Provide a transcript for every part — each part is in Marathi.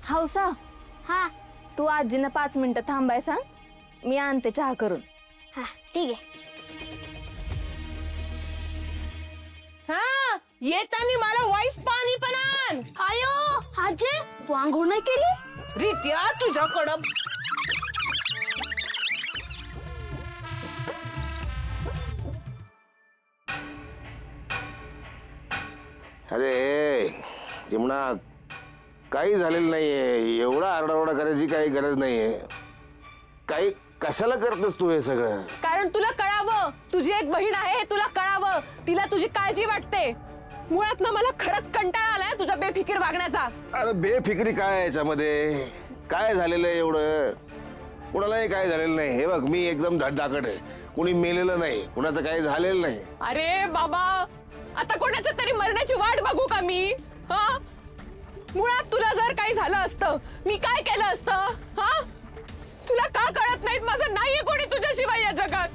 हौसा हा तू आजींना 5 मिनिटं थांबाय सांग, मी आणते चहा करून. हा ठीक आहे. हा येताना मला वाईस पाणी पण आण. आयो आजी तू आंघोळ नाही केली? रित्या तुझ्याकडं अरे चिमणा, काही झालेलं नाहीये. एवढा आरडाओरडा करायची काही गरज नाहीये. काही कशाला करतेस तू हे सगळं? कारण तुला कळावं, तुझी एक बहीण आहे हे तुला कळावं, तिला तुझी काळजी वाटते. मुळात ना मला खरंच कंटाळा आलाय तुझ्या बेफिकीर वागण्याचा. अरे बेफिक्री काय याच्यामध्ये? काय झालेलं आहे एवढं? कुणालाही काय झालेलं नाही. हे बघ मी एकदम धडधाकट आहे. कुणी मेलेलं नाही, कुणाचं काही झालेलं नाही. अरे बाबा, आता कोणाच्या तरी मरण्याची वाट बघू का मी? हा मुळात तुला जर काही झालं असतं मी काय केलं असतं? हा तुला का कळत नाहीत? माझं नाहीये कोणी तुझ्याशिवाय या जगात.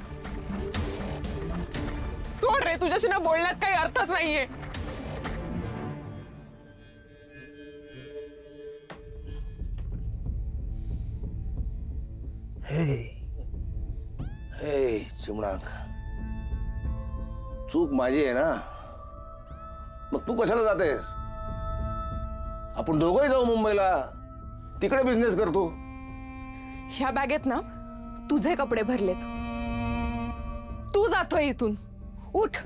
सोड रे, तुझ्याशी ना बोलण्यात काही अर्थच नाहीये. हे चिमणा, चूक माझी आहे ना, मग तू कशाला जातेस? आपण दोघंही जाऊ मुंबईला, तिकडे बिझनेस करतो. ह्या बॅगेत ना तुझे कपडे भरलेत. तू जातोय इथून. उठ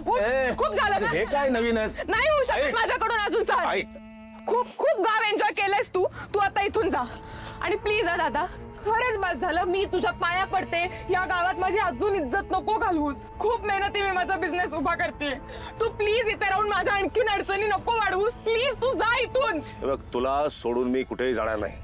उठ. खूप झालं. हे काय नवीनच? नाही होऊ शकत माझ्याकडून अजून. खूप खूप गाव एन्जॉय केलंयस तू. तू आता इथून जा. आणि प्लीज दादा, खरंच बस झालं. मी तुझ्या पाया पडते, या गावात माझी अजून इज्जत नको घालवूस. खूप मेहनती मी माझा बिझनेस उभा करते. तू प्लीज इथे राहून माझ्या आणखीन अडचणी नको वाढवूस. प्लीज तू जा इथून. बघ, तुला सोडून मी कुठेही जाणार नाही.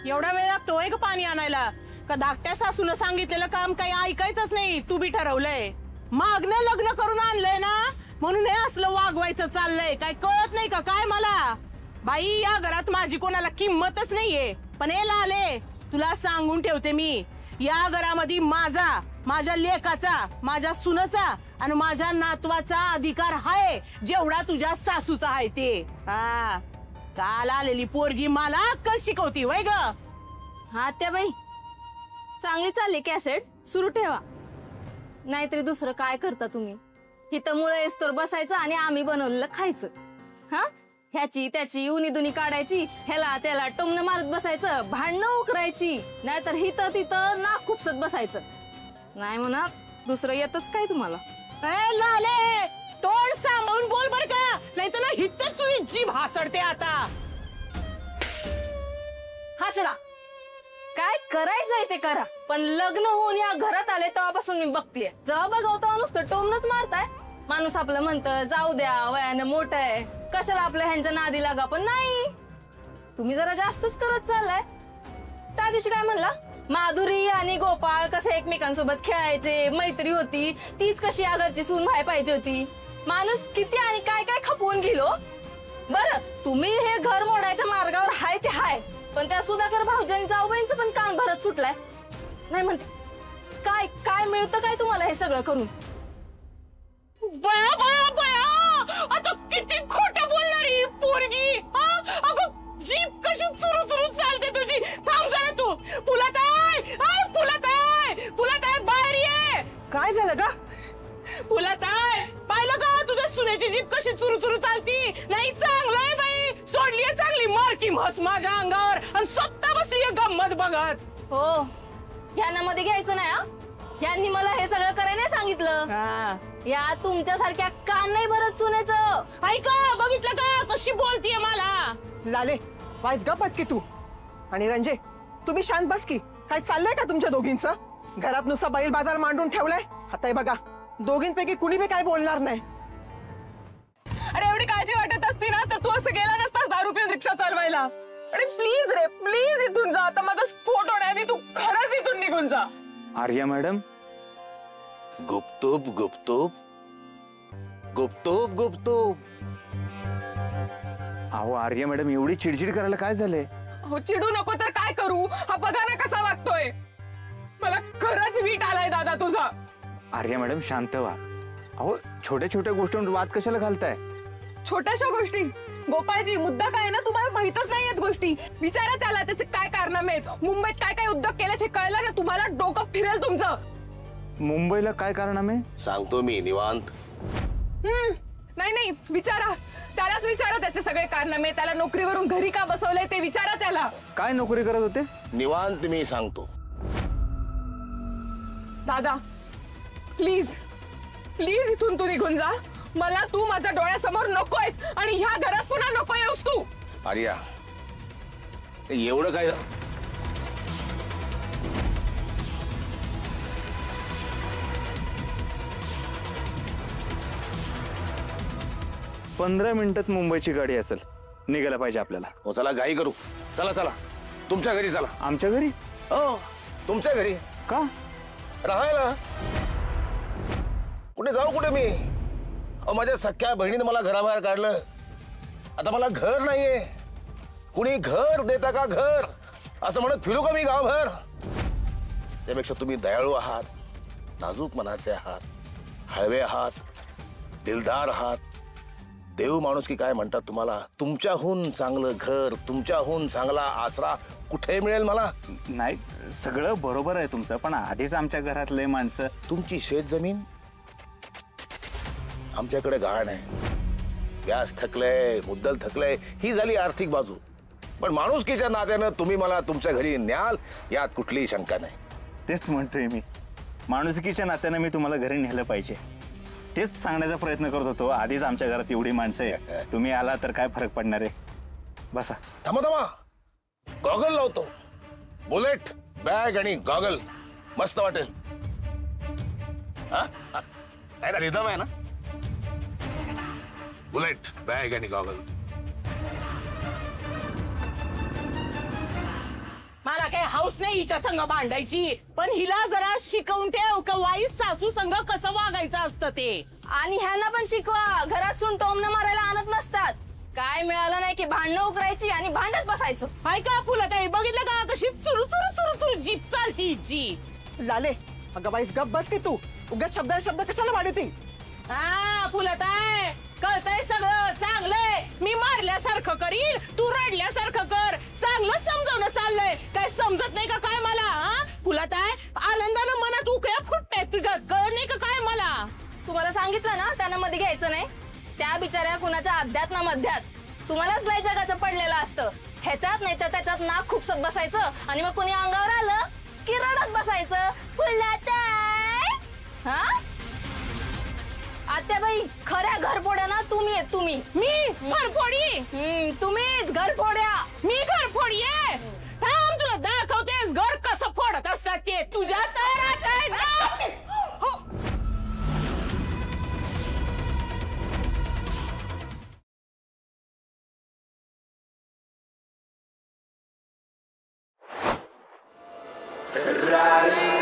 एवढा वेळ लागतोय का पाणी आणायला? का धाकट्या सासून सांगितलेलं काम काही ऐकायचंच नाही? तू बी ठरवलंय मागणं लग्न करून आणलंय ना, म्हणून हे असलं वागवायचं चाललंय. काय कळत नाही का काय मला? बाई, या घरात माझी कोणाला किंमतच नाहीये. पण हे लाले, तुला सांगून ठेवते मी, या घरामध्ये माझा, माझ्या लेकाचा, माझ्या सुनेचा आणि माझ्या नातवाचा अधिकार आहे जेवढा तुझ्या सासूचा आहे ते. हा काल आलेली पोरगी मला अक्कल शिकवती वय ग. हा त्या बाई, चांगली चालली कॅसेट, सुरू ठेवा. नाहीतरी दुसरं काय करता तुम्ही? हिथं मुळे येस्तोर बसायचं आणि आम्ही बनवलेलं खायचं. हा ह्याची त्याची उनी काढायची, ह्याला त्याला टोमणं मारत बसायचं, भांडणं उकरायची, नाहीतर हिथं तिथं नाक खुपसत बसायचं. नाही म्हणा, दुसरं येतच काय तुम्हाला? लाले, तोंड सांभाळून बोल बर का, नाही तर ना हिथच तुझी जीभ हासडते आता. हासडा, काय करायचंय ते करा, पण लग्न होऊन या घरात आले तेव्हापासून मी बघतीये, जेव्हा बघावता नुसतं टोमनच मारताय. माणूस आपलं म्हणतं जाऊ द्या, वयानं मोठं आहे, कशाला आपल्या ह्यांच्या नादी लागा. पण नाही, तुम्ही जरा जास्तच करत चाललाय. त्या दिवशी काय म्हणला, माधुरी आणि गोपाळ कसे एकमेकांसोबत खेळायचे, मैत्री होती, तीच कशी या घरची सून व्हाय पाहिजे होती. माणूस किती आणि काय काय खपवून गेलो. बरं, तुम्ही हे घर मोडायच्या मार्गावर हाय ते हाय, पण त्या सुधाकर भाऊजांनी जाऊबाईंचं पण कान भरत सुटलाय. नाही म्हणते, काय काय मिळतं काय तुम्हाला हे सगळं करून? बया बया बया, आता किती खोटं बोलणार ही पोरगी. अगं जीभ कशी चुरू चुरू चालते तुझी. थांब जरा तू. फुलाताई, फुलाताई, फुलाताई बाहेर ये. काय झालं का? फुलाताई, पाहिलं का तुझ्या सुनेची जीभ कशी चुरू चुरू चालती? नाही चांगलंय बाई, सोडलीये चांगली मारकी म्हस माझ्या अंगावर आणि स्वतः बसलीये गंमत बघत. हो, ह्यांना मध्ये घ्यायचं नाही. हा, यांनी मला हे सगळं करायला नाही सांगितलं. या तुमच्यासारख्या कान नाही भरत सुनेचं. ऐका, बघितलं का कशी बोलतीये मला? लाले, वाईस गप्पच की तू. आणि रंजे, तुम्ही शांत बस की. काय चाललंय का तुमच्या दोघींचं? घरात नुसता बैल बाजार मांडून ठेवलाय. आता हे बघा, दोघींपैकी कुणी बी काय बोलणार नाही. अरे एवढी काळजी वाटत असती ना तर तू असं गेला नसतास दारू पिऊन रिक्षा चालवायला. अरे प्लीज रे, प्लीज इथून जा. आता माझा स्फोट होण्याआधी तू खरंच इथून निघून जा. आर्या मॅडम, गुपतोप गुपतोप गुपतोप गुपतोप. अहो आर्या मॅडम, एवढी चिडचिड करायला काय झालंय? हो, चिडू नको तर काय करू? हा बघा ना कसा वागतोय. मला खरंच वीट आलाय दादा तुझा. आर्या मॅडम शांत व्हा. अहो छोट्या छोट्या गोष्टींवर वाद कशाला घालताय? छोट्याशा गोष्टी गोपाळजी, मुद्दा काय आहे ना, तुम्हाला माहितच नाही आहेत गोष्टी. विचारा त्याला त्याचे काय कारनामे आहेत, मुंबईत काय काय उद्योग केले ते कळलं ना तुम्हाला, डोकं फिरेल तुमचं. मुंबईला काय कारणामे? सांगतो मी निवांत. नाही नाही, विचारा त्यालाच, विचारा त्याचे सगळे कारनामे. त्याला नोकरीवरून घरी का बसवलंय ते विचारा त्याला. काय नोकरी करत होते? निवांत मी सांगतो. दादा प्लीज प्लीज इथून तू निघून जा. मला तू माझ्या डोळ्यासमोर नकोयस आणि ह्या घरात पुन्हा नको येऊस तू. आर्या, एवढं काय? 15 मिनिटात मुंबईची गाडी असेल, निघायला पाहिजे आपल्याला. हो चला, घाई करू. चला चला, तुमच्या घरी चला. आमच्या घरी? हो, तुमच्या घरी. का? राहायला. कुठे जाऊ? कुठे मी? माझ्या सख्या बहिणीने मला घराबाहेर काढलं. आता मला घर नाहीये. कुणी घर देता का घर असं म्हणत फिरू का मी गावभर? त्यापेक्षा तुम्ही दयाळू आहात, नाजूक मनाचे आहात, हळवे आहात, दिलदार आहात. देव माणूस की काय म्हणतात तुम्हाला. तुमच्याहून चांगलं घर, तुमच्याहून चांगला आसरा कुठे मिळेल मला? नाही, सगळं बरोबर आहे तुमचं, पण आधीच आमच्या घरातले माणसं. तुमची शेत जमीन, आमच्याकडे गहाण आहे. व्याज थकलंय, मुद्दल थकलंय, ही झाली आर्थिक बाजू. पण माणुसकीच्या नात्यानं तुम्ही मला तुमच्या घरी न्याल यात कुठलीही शंका नाही. तेच म्हणतोय मी, माणुसकीच्या नात्यानं मी तुम्हाला घरी नेलं पाहिजे. तेच सांगण्याचा प्रयत्न करत होतो. आधीच आमच्या घरात एवढी माणसं आहे, तुम्ही आला तर काय फरक पडणार आहे? बसा. थांबा थांबा, गॉगल लावतो. बुलेट बॅग आणि गॉगल मस्त वाटेल. काय ना, रिदम आहे ना. बुलेट बॅग आणि गॉगल. मला काही हाऊस नाही हिच्या संग भांडायची, पण हिला जरा शिकवून ठेव का वाईट सासू संग कसं वागायचं असतं ते. आणि ह्यांना पण शिकवा, घरात सून टोमनं मारायला आणत नसतात. काय मिळालं नाही की भांडणं उकरायची आणि भांडत बसायचं. हाय का फुलं काही बघितलं का कशी चुरू चुरू चुरू चुरू जीप चालती हिची. लाले, अगं बाईस गप बस की तू. उगाच शब्द शब्द कशाला वाढवते? हा फुलत आहे, कळतंय सगळं चांगलंय. मी मारल्यासारखं करील, तू रडल्यासारखं कर. चांगलं समजावणं चाललंय, काय समजत नाही का काय मला? हा फुलत आहे, आनंदानं मनात उकळ्या फुटतायत तुझ्या, कळ नाही का काय मला? तुम्हाला सांगितलं ना त्यांना मध्ये घ्यायचं नाही. त्या बिचाऱ्या कुणाच्या अध्यात ना मध्यात. तुम्हालाच लय जगाचं पडलेलं असतं. ह्याच्यात नाही तर त्याच्यात नाक खुपसत बसायचं आणि मग कोणी अंगावर आलं की रडत बसायचं. फुलताय. हा आत्याबाई, खऱ्या घरफोड्या ना तुम्ही आहेत. तुम्ही. मी घरफोडी? तुम्हीच घरफोड्या. मी घरफोडी आहे? थांब तुला दाखवतेस घर कसं फोडत असतात ते. तुझ्या तयाराच आहे ना. हो. Rari